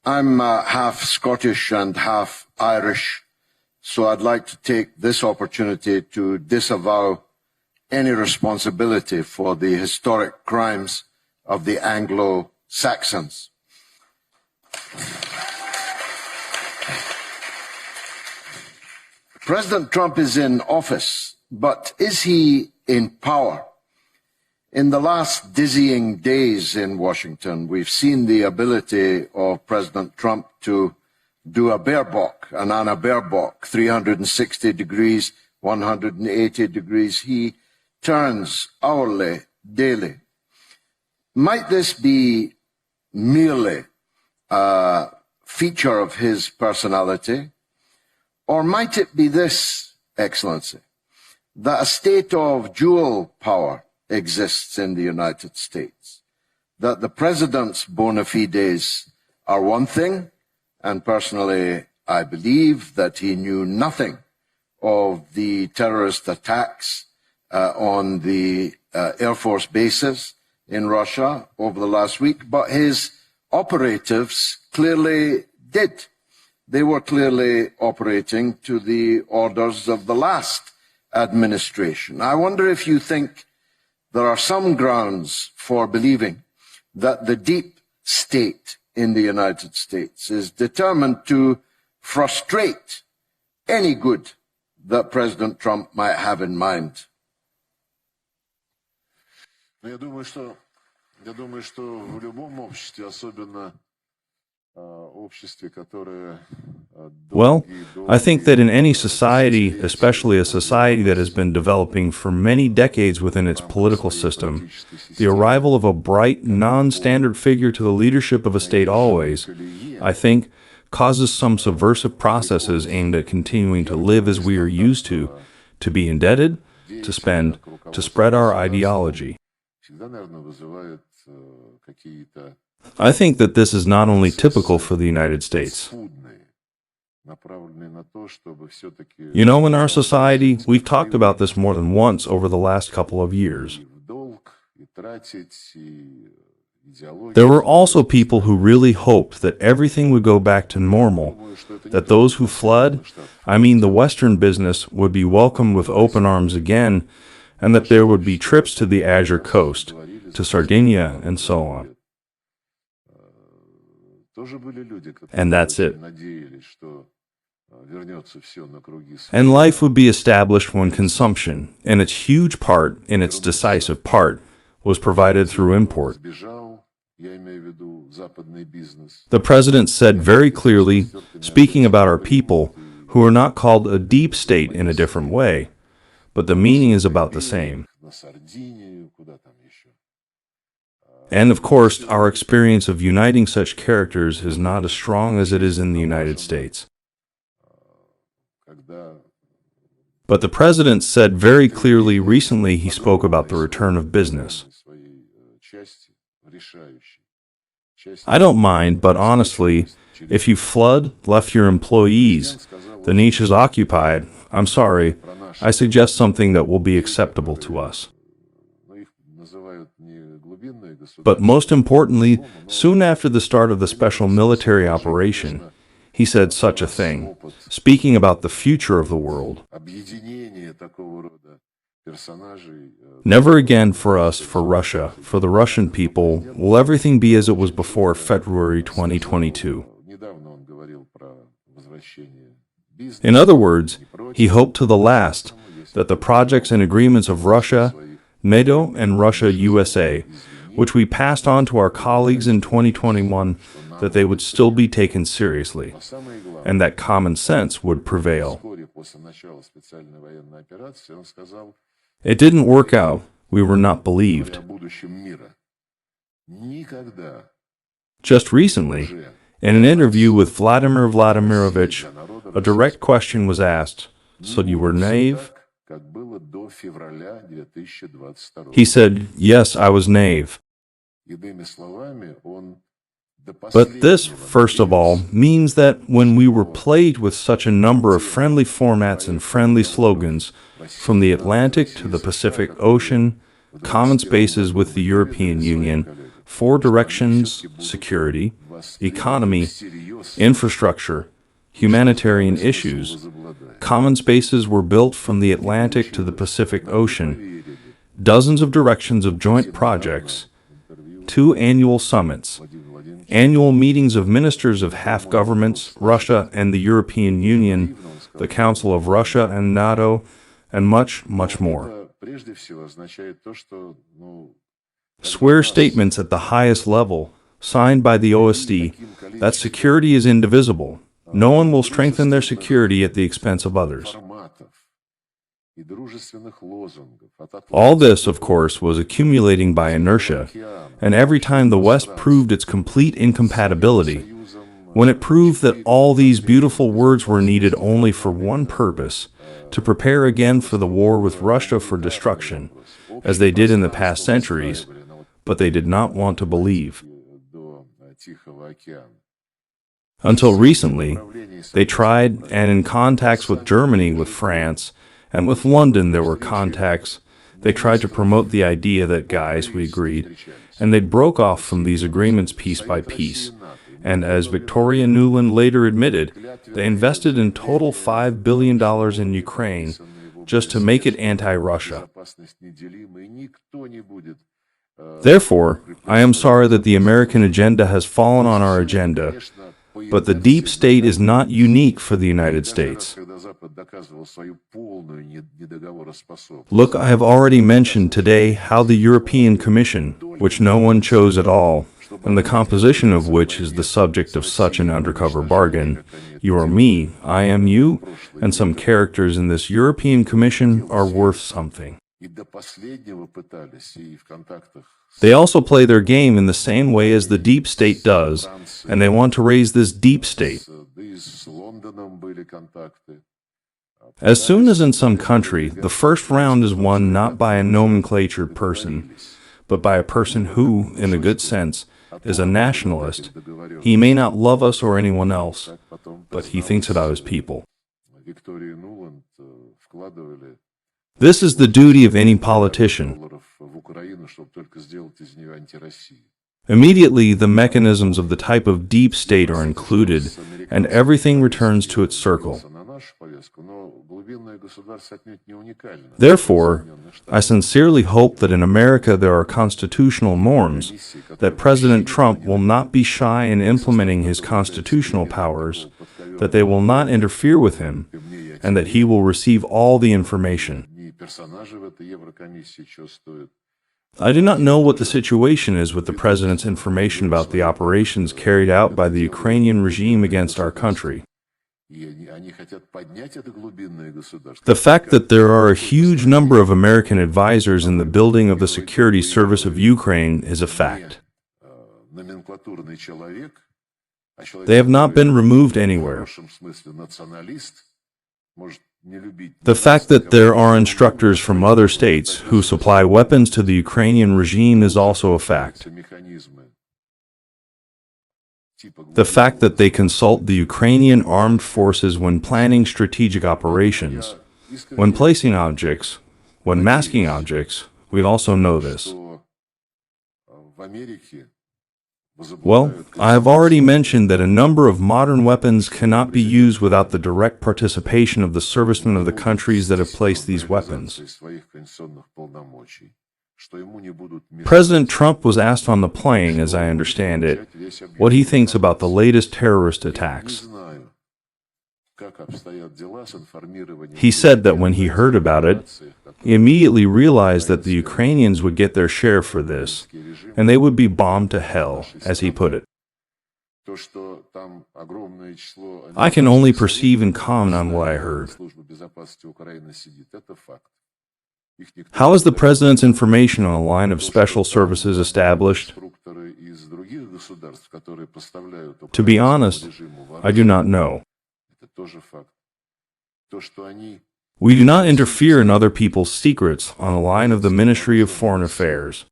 I'm half Scottish and half Irish, so I'd like to take this opportunity to disavow any responsibility for the historic crimes of the Anglo-Saxons. President Trump is in office, but is he in power? In the last dizzying days in Washington, we've seen the ability of President Trump to do a Baerbock, an Anna Baerbock, 360 degrees, 180 degrees. He turns hourly, daily. Might this be merely a feature of his personality? Or might it be this, Excellency, that a state of dual power exists in the United States, that the president's bona fides are one thing, and personally I believe that he knew nothing of the terrorist attacks on the Air Force bases in Russia over the last week, but his operatives clearly did. They were clearly operating to the orders of the last administration. I wonder if you think there are some grounds for believing that the deep state in the United States is determined to frustrate any good that President Trump might have in mind. Я думаю, что в любом обществе, особенно обществе, которое Well, I think that in any society, especially a society that has been developing for many decades within its political system, the arrival of a bright, non-standard figure to the leadership of a state always, I think, causes some subversive processes aimed at continuing to live as we are used to be indebted, to spend, to spread our ideology. I think that this is not only typical for the United States. You know, in our society, we've talked about this more than once over the last couple of years. There were also people who really hoped that everything would go back to normal, that those who fled, I mean the Western business, would be welcomed with open arms again, and that there would be trips to the Azure Coast, to Sardinia, and so on. And that's it. And life would be established when consumption, in its huge part, in its decisive part, was provided through import. The president said very clearly, speaking about our people, who are not called a deep state in a different way, but the meaning is about the same. And of course, our experience of uniting such characters is not as strong as it is in the United States. But the president said very clearly recently he spoke about the return of business. I don't mind, but honestly, if you flood, left your employees, the niche is occupied, I'm sorry, I suggest something that will be acceptable to us. But most importantly, soon after the start of the special military operation, he said such a thing, speaking about the future of the world. Never again for us, for Russia, for the Russian people, will everything be as it was before February 2022. In other words, he hoped to the last that the projects and agreements of Russia, NATO, and Russia-USA, which we passed on to our colleagues in 2021, that they would still be taken seriously, and that common sense would prevail. It didn't work out. We were not believed. Just recently, in an interview with Vladimir Vladimirovich, a direct question was asked, "So you were naive?" He said, "Yes, I was naive." But this, first of all, means that when we were plagued with such a number of friendly formats and friendly slogans, from the Atlantic to the Pacific Ocean, common spaces with the European Union, four directions, security, economy, infrastructure, humanitarian issues. Common spaces were built from the Atlantic to the Pacific Ocean, dozens of directions of joint projects, 2 annual summits, annual meetings of ministers of half governments, Russia and the European Union, the Council of Russia and NATO, and much, much more. Swear statements at the highest level, signed by the OSD, that security is indivisible. No one will strengthen their security at the expense of others. All this, of course, was accumulating by inertia, and every time the West proved its complete incompatibility, when it proved that all these beautiful words were needed only for one purpose, to prepare again for the war with Russia for destruction, as they did in the past centuries, but they did not want to believe. Until recently, they tried, and in contacts with Germany, with France, and with London there were contacts. They tried to promote the idea that, guys, we agreed, and they broke off from these agreements piece by piece. And as Victoria Nuland later admitted, they invested in total $5 billion in Ukraine just to make it anti-Russia. Therefore, I am sorry that the American agenda has fallen on our agenda, but the deep state is not unique for the United States. Look, I have already mentioned today how the European Commission, which no one chose at all, and the composition of which is the subject of such an undercover bargain, you are me, I am you, and some characters in this European Commission are worth something. They also play their game in the same way as the deep state does, and they want to raise this deep state. As soon as in some country, the first round is won not by a nomenclatured person, but by a person who, in a good sense, is a nationalist. He may not love us or anyone else, but he thinks about his people. This is the duty of any politician. Immediately, the mechanisms of the type of deep state are included, and everything returns to its circle. Therefore, I sincerely hope that in America there are constitutional norms, that President Trump will not be shy in implementing his constitutional powers, that they will not interfere with him, and that he will receive all the information. I do not know what the situation is with the President's information about the operations carried out by the Ukrainian regime against our country. The fact that there are a huge number of American advisors in the building of the security service of Ukraine is a fact. They have not been removed anywhere. The fact that there are instructors from other states who supply weapons to the Ukrainian regime is also a fact. The fact that they consult the Ukrainian armed forces when planning strategic operations, when placing objects, when masking objects, we also know this. Well, I have already mentioned that a number of modern weapons cannot be used without the direct participation of the servicemen of the countries that have placed these weapons. President Trump was asked on the plane, as I understand it, what he thinks about the latest terrorist attacks. He said that when he heard about it, he immediately realized that the Ukrainians would get their share for this, and they would be bombed to hell, as he put it. I can only perceive and comment on what I heard. How is the President's information on a line of special services established? To be honest, I do not know. We do not interfere in other people's secrets on a line of the Ministry of Foreign Affairs.